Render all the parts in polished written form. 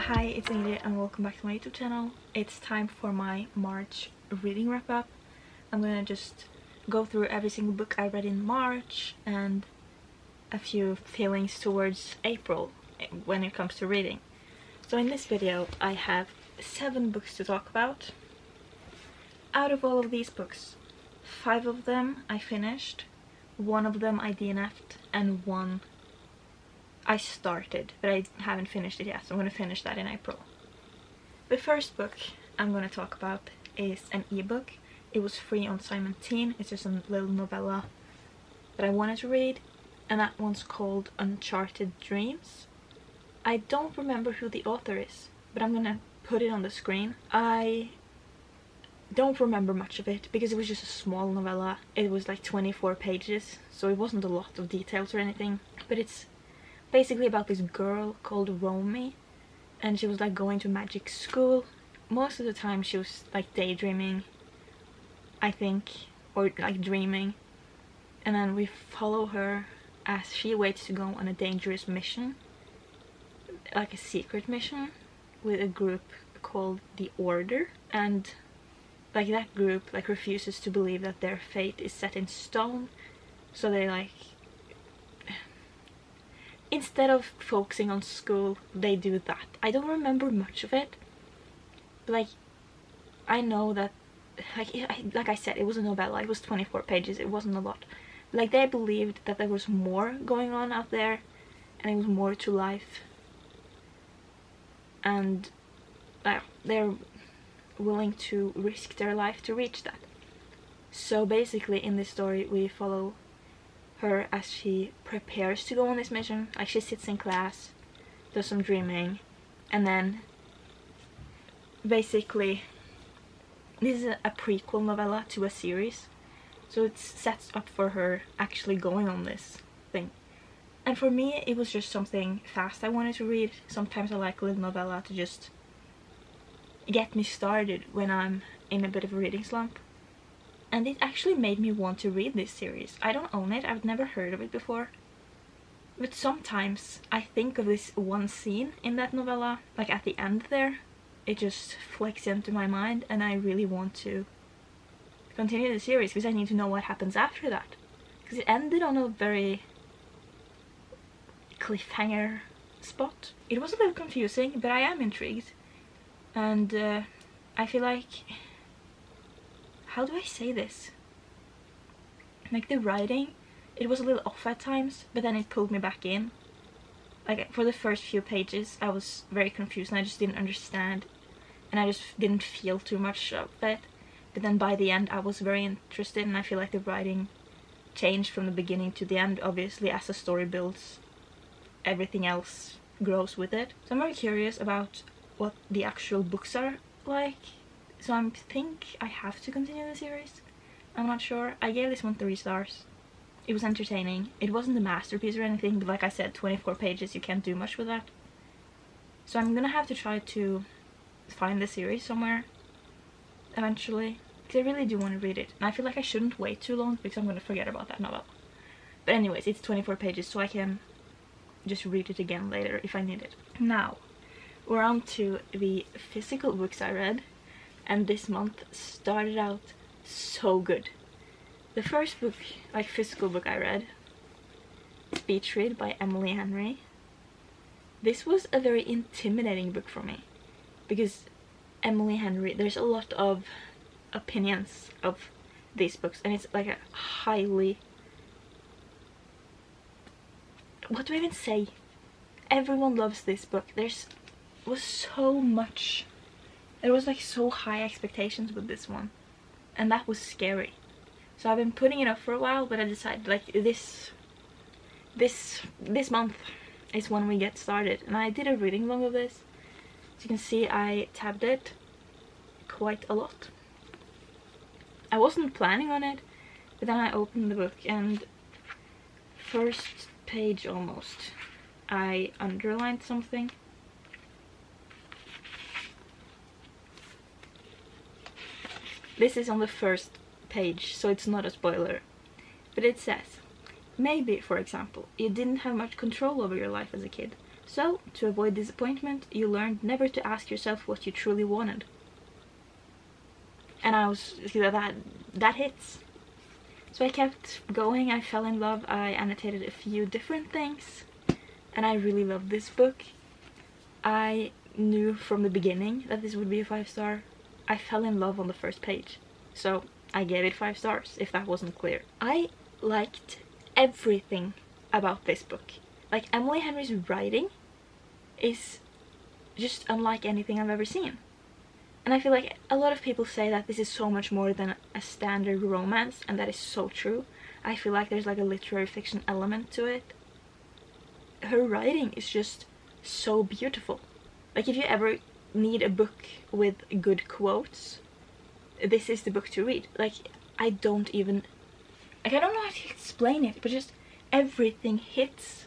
Hi, it's Ingrid and welcome back to my YouTube channel. It's time for my March reading wrap up. I'm gonna just go through every single book I read in March and a few feelings towards April when it comes to reading. So in this video I have 7 books to talk about. Out of all of these books, 5 of them I finished, 1 of them I DNF'd, and 1 I started, but I haven't finished it yet, so I'm going to finish that in April. The first book I'm going to talk about is an ebook. It was free on Simon Teen. It's just a little novella that I wanted to read, and that one's called Uncharted Dreams. I don't remember who the author is, but I'm going to put it on the screen. I don't remember much of it because it was just a small novella. It was like 24 pages, so it wasn't a lot of details or anything, but it's basically about this girl called Romy, and she was like going to magic school. Most of the time she was like daydreaming, I think, or like dreaming, and then we follow her as she waits to go on a dangerous mission, like a secret mission with a group called the Order, and like that group like refuses to believe that their fate is set in stone, so they like, instead of focusing on school, they do that. I don't remember much of it, but like I know that like I said, it was a novella. It was 24 pages. It wasn't a lot. Like they believed that there was more going on out there, and it was more to life, and they're willing to risk their life to reach that. So basically in this story we follow her as she prepares to go on this mission. Like she sits in class, does some dreaming, and then basically this is a prequel novella to a series, so it sets up for her actually going on this thing. And for me it was just something fast I wanted to read. Sometimes I like a little novella to just get me started when I'm in a bit of a reading slump. And it actually made me want to read this series. I don't own it, I've never heard of it before. But sometimes I think of this one scene in that novella, like at the end there. It just flicks into my mind and I really want to continue the series because I need to know what happens after that. Because it ended on a very cliffhanger spot. It was a little confusing, but I am intrigued. And I feel like, how do I say this? Like the writing, it was a little off at times, but then it pulled me back in. Like for the first few pages I was very confused and I just didn't understand, and I just didn't feel too much of it. But then by the end I was very interested, and I feel like the writing changed from the beginning to the end. Obviously as the story builds, everything else grows with it. So I'm very curious about what the actual books are like. So I think I have to continue the series. I'm not sure. I gave this one 3 stars. It was entertaining. It wasn't a masterpiece or anything, but like I said, 24 pages, you can't do much with that. So I'm gonna have to try to find the series somewhere eventually, because I really do want to read it. And I feel like I shouldn't wait too long because I'm gonna forget about that novel. But anyways, it's 24 pages, so I can just read it again later if I need it. Now, we're on to the physical books I read. And this month started out so good. The first book, like physical book I read, Speech Read by Emily Henry. This was a very intimidating book for me because Emily Henry, there's a lot of opinions of these books, and it's like a highly, what do I even say? Everyone loves this book. There was so much. There was like so high expectations with this one, and that was scary. So I've been putting it off for a while, but I decided like this month is when we get started. And I did a reading log of this. As you can see, I tabbed it quite a lot. I wasn't planning on it, but then I opened the book and first page almost I underlined something. This is on the first page, so it's not a spoiler. But it says, maybe, for example, you didn't have much control over your life as a kid, So, to avoid disappointment, you learned never to ask yourself what you truly wanted. And I was, that hits. So I kept going, I fell in love, I annotated a few different things, and I really loved this book. I knew from the beginning that this would be a 5-star. I fell in love on the first page, so I gave it 5 stars, if that wasn't clear. I liked everything about this book. Like, Emily Henry's writing is just unlike anything I've ever seen. And I feel like a lot of people say that this is so much more than a standard romance, and that is so true. I feel like there's like a literary fiction element to it. Her writing is just so beautiful. Like, if you ever need a book with good quotes, this is the book to read. Like, I don't know how to explain it, but just everything hits.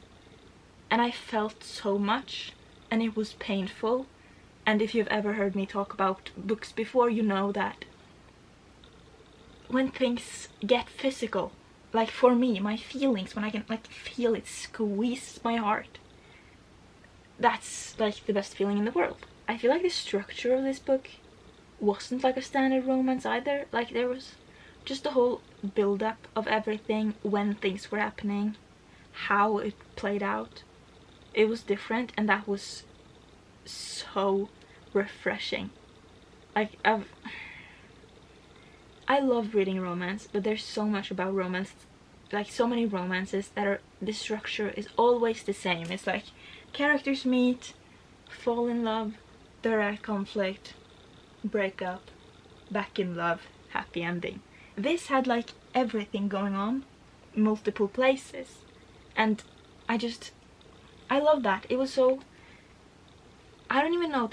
And I felt so much, and it was painful. And if you've ever heard me talk about books before, you know that when things get physical, like for me, my feelings, when I can like feel it squeeze my heart, that's like the best feeling in the world. I feel like the structure of this book wasn't like a standard romance either. Like, there was just the whole build-up of everything, when things were happening, how it played out. It was different, and that was so refreshing. Like, I love reading romance, but there's so much about romance, like so many romances that are, the structure is always the same. It's like characters meet, fall in love, there are conflict, break up, back in love, happy ending. This had like everything going on, multiple places, and I love that. It was so, I don't even know,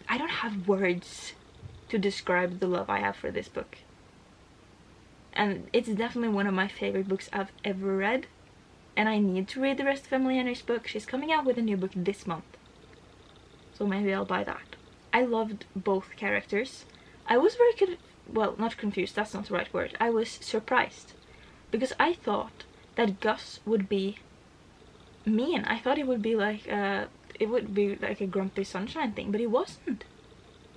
I don't have words to describe the love I have for this book. And it's definitely one of my favorite books I've ever read. And I need to read the rest of Emily Henry's book. She's coming out with a new book this month, so maybe I'll buy that. I loved both characters. I was very well, not confused, that's not the right word. I was surprised, because I thought that Gus would be mean. I thought it would be like a Grumpy Sunshine thing, but he wasn't.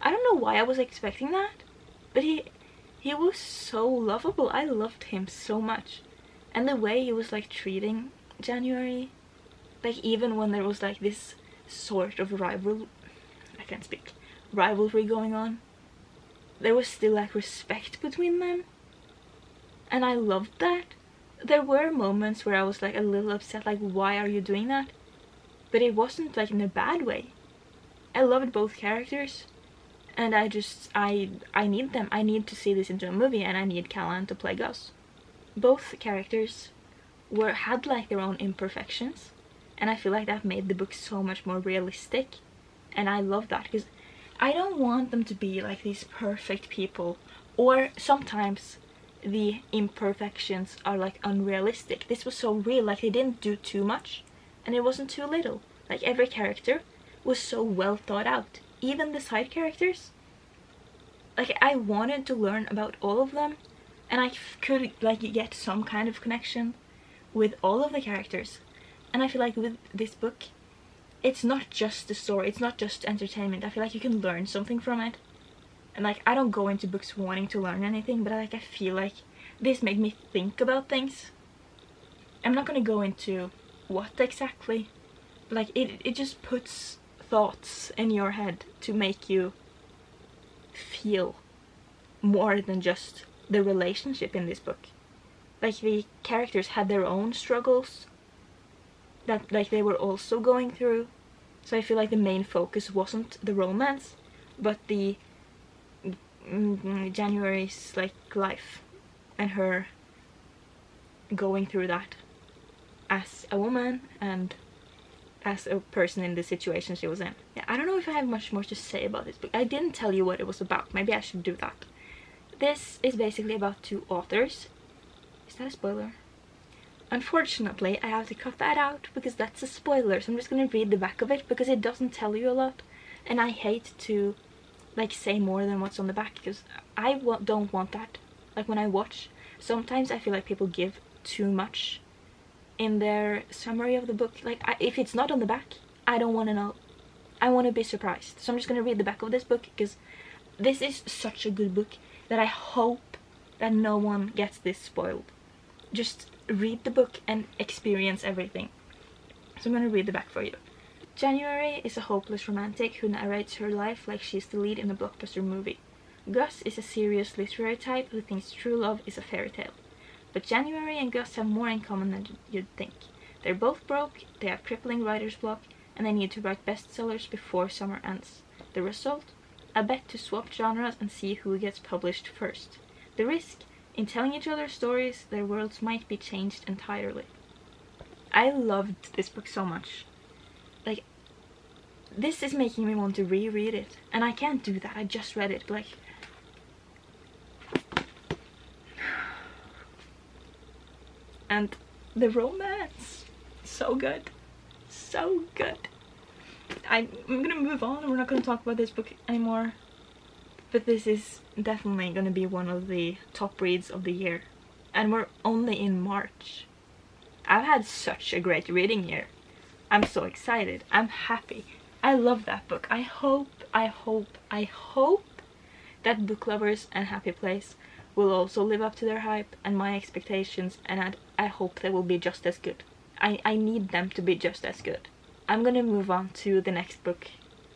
I don't know why I was expecting that, but he was so lovable. I loved him so much. And the way he was like treating January, like even when there was like this sort of rivalry going on, there was still like respect between them, and I loved that. There were moments where I was like a little upset, like, why are you doing that? But it wasn't like in a bad way. I loved both characters, and I need them. I need to see this into a movie, and I need Callan to play Gus. Both characters had like their own imperfections, and I feel like that made the book so much more realistic, and I love that, because I don't want them to be like these perfect people, or sometimes the imperfections are like unrealistic. This was so real, like they didn't do too much and it wasn't too little. Like, every character was so well thought out, even the side characters. Like, I wanted to learn about all of them, and I could like get some kind of connection with all of the characters. And I feel like with this book, it's not just the story, it's not just entertainment. I feel like you can learn something from it. And like, I don't go into books wanting to learn anything, but I feel like this made me think about things. I'm not gonna go into what exactly, but like it just puts thoughts in your head to make you feel more than just the relationship in this book. Like, the characters had their own struggles that like they were also going through. So I feel like the main focus wasn't the romance, but the January's like life and her going through that as a woman and as a person in the situation she was in. Yeah, I don't know if I have much more to say about this book. I didn't tell you what it was about. Maybe I should do that. This is basically about two authors. Is that a spoiler? Unfortunately, I have to cut that out because that's a spoiler, so I'm just gonna read the back of it because it doesn't tell you a lot, and I hate to like say more than what's on the back, because I don't want that. Like, when I watch, sometimes I feel like people give too much in their summary of the book, like if it's not on the back, I don't want to know. I want to be surprised. So I'm just going to read the back of this book, because this is such a good book that I hope that no one gets this spoiled. Just read the book and experience everything. So I'm going to read the back for you. January is a hopeless romantic who narrates her life like she's the lead in a blockbuster movie. Gus is a serious literary type who thinks true love is a fairy tale. But January and Gus have more in common than you'd think. They're both broke, they have crippling writer's block, and they need to write bestsellers before summer ends. The result? A bet to swap genres and see who gets published first. The risk? In telling each other stories, their worlds might be changed entirely. I loved this book so much. Like, this is making me want to reread it. And I can't do that, I just read it. Like, and the romance, so good. So good. I'm gonna move on, we're not gonna talk about this book anymore. But this is definitely gonna be one of the top reads of the year. And we're only in March. I've had such a great reading year. I'm so excited. I'm happy. I love that book. I hope that book lovers and Happy Place will also live up to their hype and my expectations, and I hope they will be just as good. I need them to be just as good. I'm gonna move on to the next book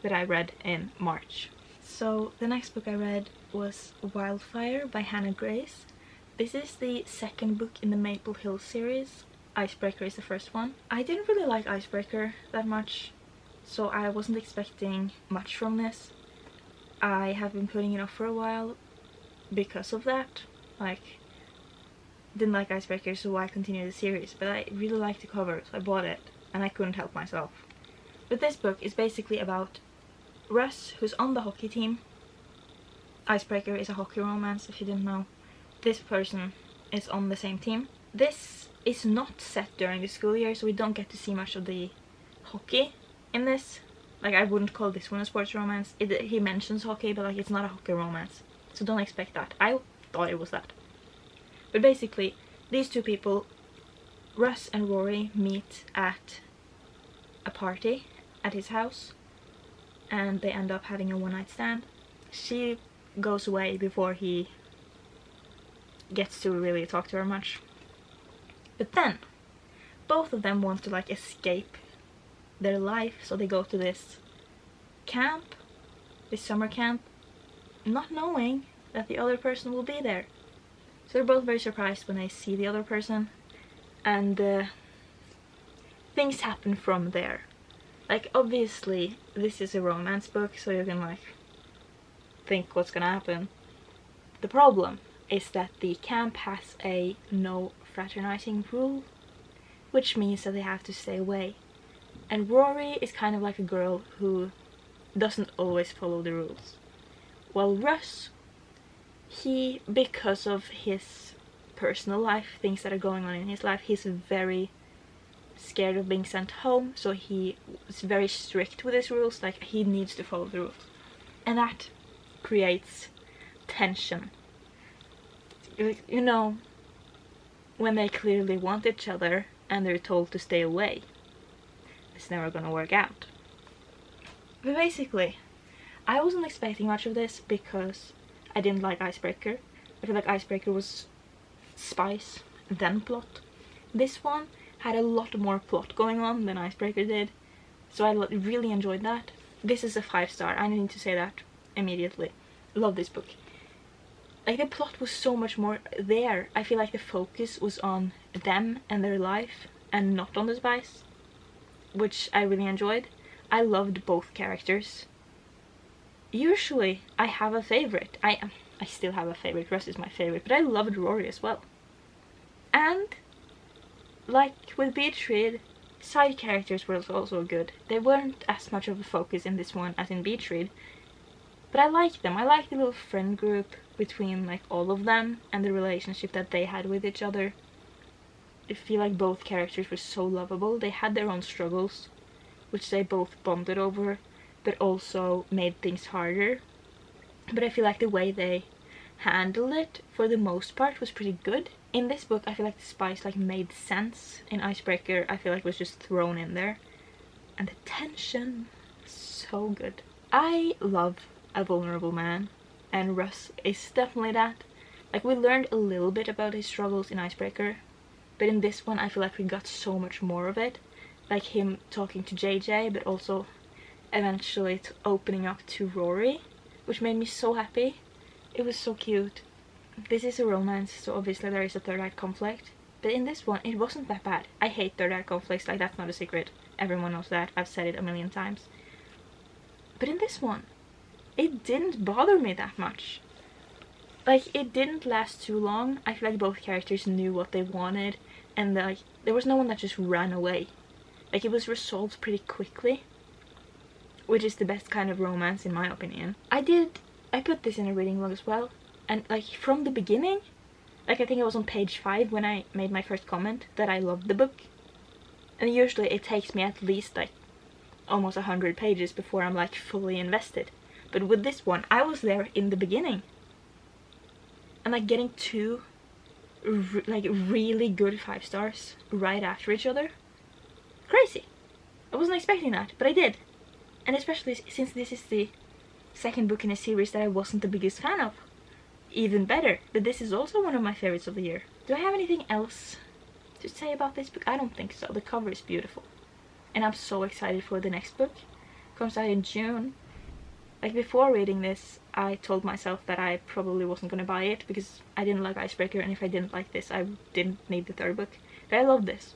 that I read in March. So the next book I read was Wildfire by Hannah Grace. This is the second book in the Maple Hill series. Icebreaker is the first one. I didn't really like Icebreaker that much, so I wasn't expecting much from this. I have been putting it off for a while because of that. Like, didn't like Icebreaker, so why continue the series? But I really liked the cover, so I bought it, and I couldn't help myself. But this book is basically about Russ, who's on the hockey team. Icebreaker is a hockey romance, if you didn't know. This person is on the same team. This is not set during the school year, so we don't get to see much of the hockey in this. Like, I wouldn't call this one a sports romance. He mentions hockey, but like, it's not a hockey romance, so don't expect that. I thought it was that. But basically, these two people, Russ and Rory, meet at a party at his house, and they end up having a one-night stand. She goes away before he gets to really talk to her much. But then, both of them want to like escape their life, so they go to this camp, this summer camp, not knowing that the other person will be there. So they're both very surprised when they see the other person, and things happen from there. Like, obviously this is a romance book, so you can like think what's gonna happen. The problem is that the camp has a no fraternizing rule, which means that they have to stay away. And Rory is kind of like a girl who doesn't always follow the rules. While Russ, he, because of his personal life, things that are going on in his life, he's very scared of being sent home, so he is very strict with his rules. Like, he needs to follow the rules, and that creates tension. You know, when they clearly want each other and they're told to stay away, it's never gonna work out. But basically, I wasn't expecting much of this because I didn't like Icebreaker. I feel like Icebreaker was spice, then plot. This one had a lot more plot going on than Icebreaker did, so I really enjoyed that. This is a 5-star, I need to say that immediately. Love this book. Like, the plot was so much more there. I feel like the focus was on them and their life and not on the spice, which I really enjoyed. I loved both characters. Usually I have a favorite. I still have a favorite. Russ is my favorite, but I loved Rory as well. And like with Beach Read, side characters were also good. They weren't as much of a focus in this one as in Beach Read, but I liked them. I liked the little friend group between like all of them and the relationship that they had with each other. I feel like both characters were so lovable. They had their own struggles, which they both bonded over, but also made things harder. But I feel like the way they handled it for the most part was pretty good. In this book I feel like the spice like made sense. In Icebreaker I feel like it was just thrown in there. And the tension, so good. I love a vulnerable man, and Russ is definitely that. Like, we learned a little bit about his struggles in Icebreaker, but in this one I feel like we got so much more of it. Like him talking to JJ, but also eventually opening up to Rory, which made me so happy. It was so cute. This is a romance, so obviously there is a third act conflict, but in this one it wasn't that bad. I hate third act conflicts, like that's not a secret. Everyone knows that, I've said it a million times. But in this one, it didn't bother me that much. Like, it didn't last too long. I feel like both characters knew what they wanted, and like there was no one that just ran away. Like, it was resolved pretty quickly, which is the best kind of romance in my opinion. I put this in a reading log as well, and like from the beginning, like I think it was on page 5 when I made my first comment that I loved the book. And usually it takes me at least like almost 100 pages before I'm like fully invested. But with this one, I was there in the beginning. And like getting two like really good 5 stars right after each other. Crazy. I wasn't expecting that, but I did. And especially since this is the second book in a series that I wasn't the biggest fan of. Even better. But this is also one of my favorites of the year. Do I have anything else to say about this book? I don't think so. The cover is beautiful. And I'm so excited for the next book. It comes out in June. Like, before reading this, I told myself that I probably wasn't going to buy it because I didn't like Icebreaker, and if I didn't like this, I didn't need the third book. But I love this.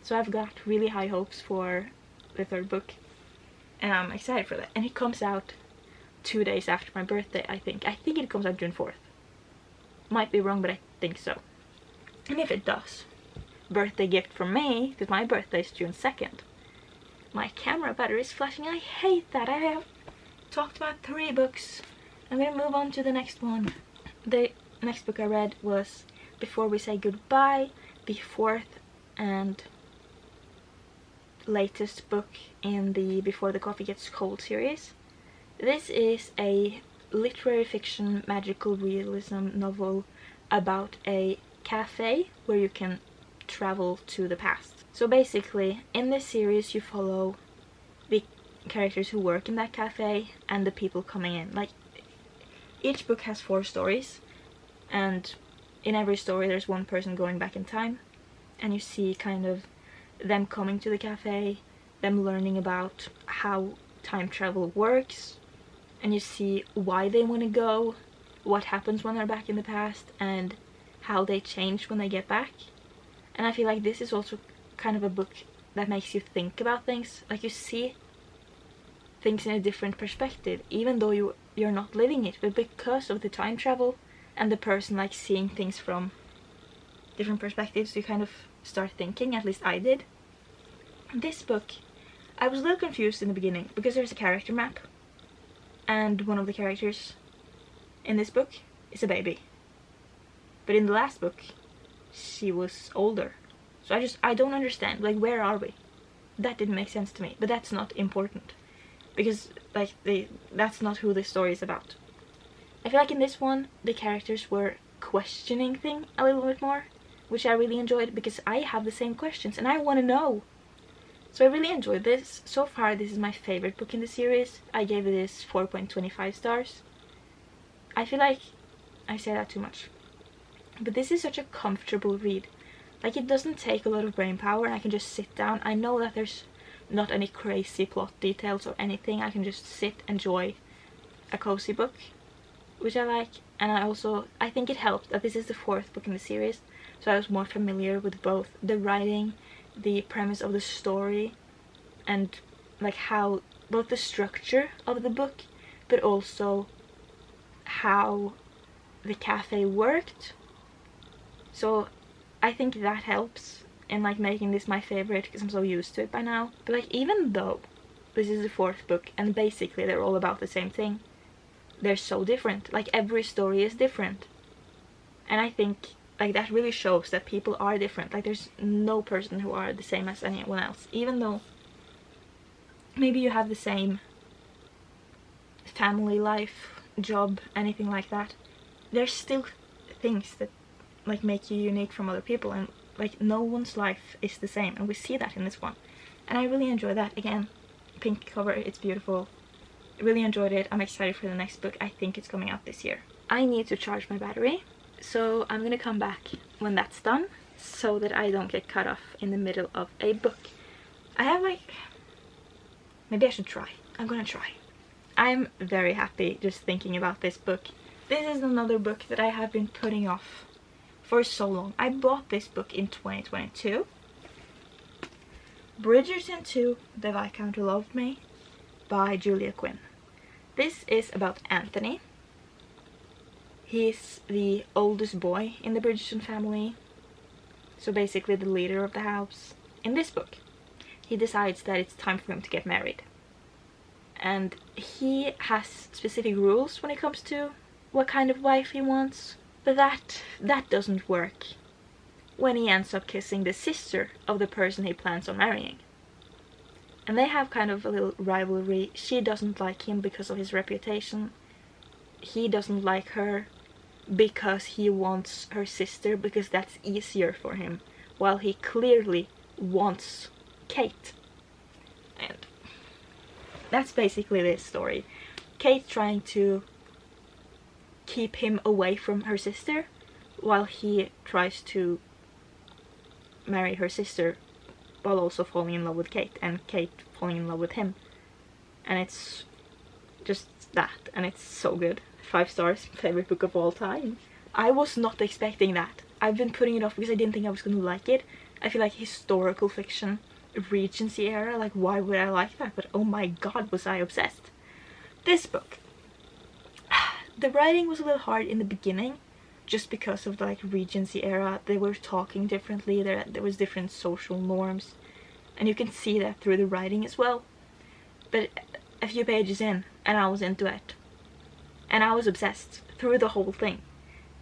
So I've got really high hopes for the third book. And I'm excited for that. And it comes out 2 days after my birthday, I think. I think it comes out June 4th. Might be wrong, but I think so. And if it does, birthday gift from me, because my birthday is June 2nd. My camera battery is flashing. I hate that. I have talked about 3 books. I'm gonna move on to the next one. The next book I read was Before We Say Goodbye, the 4th and latest book in the Before the Coffee Gets Cold series. This is a literary fiction magical realism novel about a cafe where you can travel to the past. So basically, in this series you follow the characters who work in that cafe and the people coming in. Like, each book has 4 stories, and in every story there's one person going back in time, and you see kind of them coming to the cafe, them learning about how time travel works, and you see why they want to go, what happens when they're back in the past, and how they change when they get back. And I feel like this is also kind of a book that makes you think about things. Like, you see things in a different perspective, even though you're not living it, but because of the time travel and the person like seeing things from different perspectives, you kind of start thinking, at least I did. This book, I was a little confused in the beginning because there's a character map, and one of the characters in this book is a baby, but in the last book she was older. So I don't understand, like, where are we? That didn't make sense to me, but that's not important because like that's not who the story is about. I feel like in this one the characters were questioning things a little bit more, which I really enjoyed because I have the same questions and I want to know. So I really enjoyed this. So far this is my favorite book in the series. I gave it this 4.25 stars. I feel like I say that too much, but this is such a comfortable read. Like, it doesn't take a lot of brain power and I can just sit down. I know that there's not any crazy plot details or anything. I can just sit, enjoy a cozy book, which I like. And I think it helped that this is the 4th book in the series, so I was more familiar with both the writing, the premise of the story, and like how both the structure of the book but also how the cafe worked. So I think that helps in like making this my favorite because I'm so used to it by now. But like, even though this is the 4th book and basically they're all about the same thing, they're so different. Like, every story is different, and I think like that really shows that people are different. Like, there's no person who are the same as anyone else, even though maybe you have the same family life, job, anything like that. there's still things that like make you unique from other people, and like no one's life is the same, and we see that in this one. And I really enjoy that. Again, pink cover, it's beautiful. Really enjoyed it. I'm excited for the next book. I think it's coming out this year. I need to charge my battery, so I'm gonna come back when that's done so that I don't get cut off in the middle of a book. I have like, maybe I should try. I'm gonna try. I'm very happy just thinking about this book. This is another book that I have been putting off for so long. I bought this book in 2022. Bridgerton 2, The Viscount Who Loved Me by Julia Quinn. This is about Anthony. He's the oldest boy in the Bridgerton family, so basically the leader of the house. In this book, he decides that it's time for him to get married. And he has specific rules when it comes to what kind of wife he wants. But that doesn't work when he ends up kissing the sister of the person he plans on marrying. And they have kind of a little rivalry. She doesn't like him because of his reputation. He doesn't like her because he wants her sister, because that's easier for him, while he clearly wants Kate. And that's basically this story. Kate trying to keep him away from her sister, while he tries to marry her sister while also falling in love with Kate, and Kate falling in love with him. And it's just that, and it's so good. 5 stars, favorite book of all time. I was not expecting that. I've been putting it off because I didn't think I was going to like it. I feel like historical fiction, Regency era, like why would I like that? But oh my god, was I obsessed. This book, the writing was a little hard in the beginning, just because of the like Regency era. They were talking differently, there was different social norms, and you can see that through the writing as well. But a few pages in, and I was into it. And I was obsessed through the whole thing.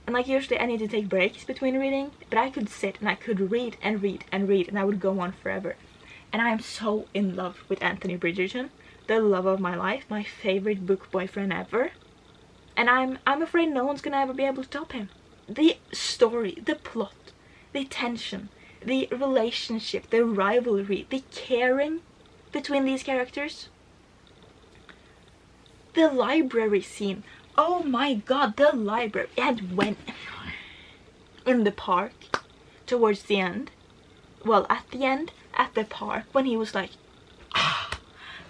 And like usually I need to take breaks between reading, but I could sit and I could read and read and read, and I would go on forever. And I am so in love with Anthony Bridgerton, the love of my life, my favorite book boyfriend ever. And I'm afraid no one's gonna ever be able to top him. The story, the plot, the tension, the relationship, the rivalry, the caring between these characters. The library scene. Oh my god, the library. And when in the park towards the end, well, at the end, at the park, when he was like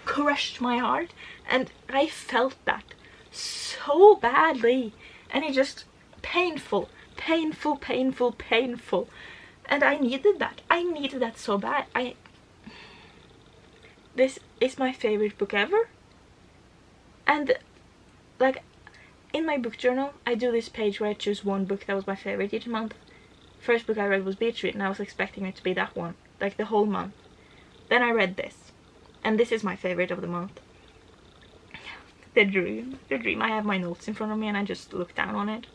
crushed my heart, and I felt that so badly, and it just painful, and I needed that so bad. This is my favorite book ever. And like in my book journal, I do this page where I choose one book that was my favorite each month. First book I read was Beach Read, and I was expecting it to be that one, like the whole month. Then I read this, and this is my favorite of the month. The Dream. I have my notes in front of me and I just look down on it.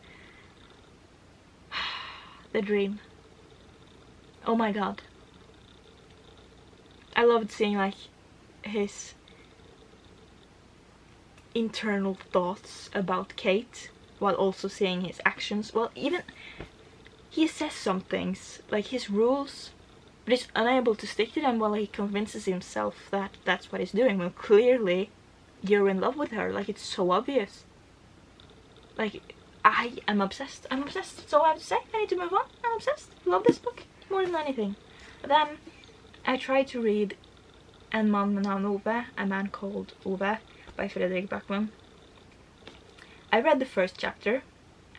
The Dream. Oh my god. I loved seeing like his internal thoughts about Kate while also seeing his actions. Well, even he says some things, like his rules, but he's unable to stick to them while he convinces himself that that's what he's doing, when clearly you're in love with her. Like, it's so obvious. Like, I am obsessed. I'm obsessed. So I have to say, I need to move on. I'm obsessed. Love this book more than anything. Then I tried to read En man named Ove, A Man Called Ove by Fredrik Backman. I read the first chapter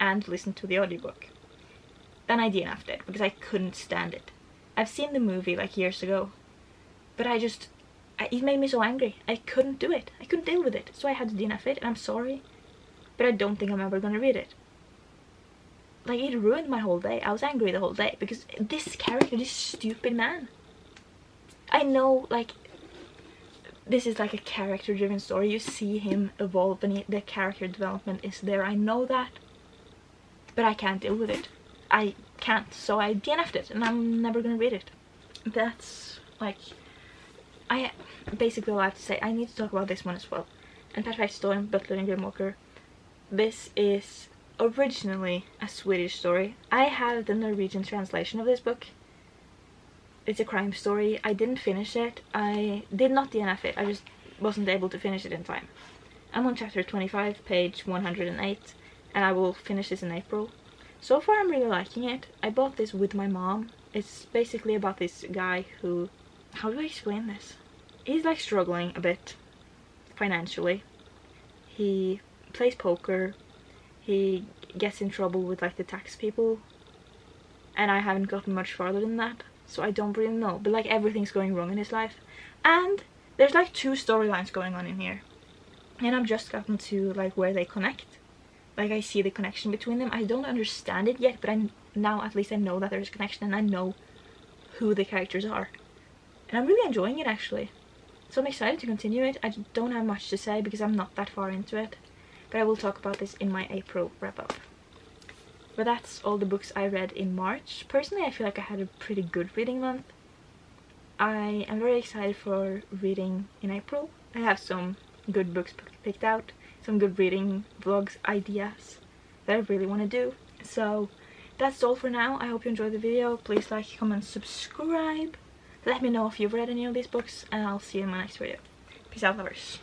and listened to the audiobook. Then I DNF'd it because I couldn't stand it. I've seen the movie like years ago, but it made me so angry. I couldn't do it. I couldn't deal with it. So I had to DNF it, and I'm sorry, but I don't think I'm ever gonna read it. Like, it ruined my whole day. I was angry the whole day because this character, this stupid man. I know, like, this is like a character-driven story. You see him evolve and the character development is there. I know that, but I can't deal with it. I can't, so I DNF'd it, and I'm never gonna read it. That's, like, basically all I have to say. I need to talk about this one as well. And Perfect Storm, Butler and Grimwalker. This is originally a Swedish story. I have the Norwegian translation of this book. It's a crime story. I didn't finish it. I did not DNF it. I just wasn't able to finish it in time. I'm on chapter 25, page 108, and I will finish this in April. So far I'm really liking it. I bought this with my mom. It's basically about this guy who... how do I explain this? He's like struggling a bit financially. He plays poker. He gets in trouble with like the tax people. And I haven't gotten much farther than that. So I don't really know. But like everything's going wrong in his life. And there's like 2 storylines going on in here. And I've just gotten to like where they connect. Like I see the connection between them. I don't understand it yet, but now at least I know that there's a connection and I know who the characters are. And I'm really enjoying it actually. So I'm excited to continue it. I don't have much to say because I'm not that far into it. But I will talk about this in my April wrap up. But that's all the books I read in March. Personally, I feel like I had a pretty good reading month. I am very excited for reading in April. I have some good books picked out. Some good reading vlogs ideas that I really want to do. So that's all for now. I hope you enjoyed the video. Please like, comment, subscribe. Let me know if you've read any of these books, and I'll see you in my next video. Peace out, lovers.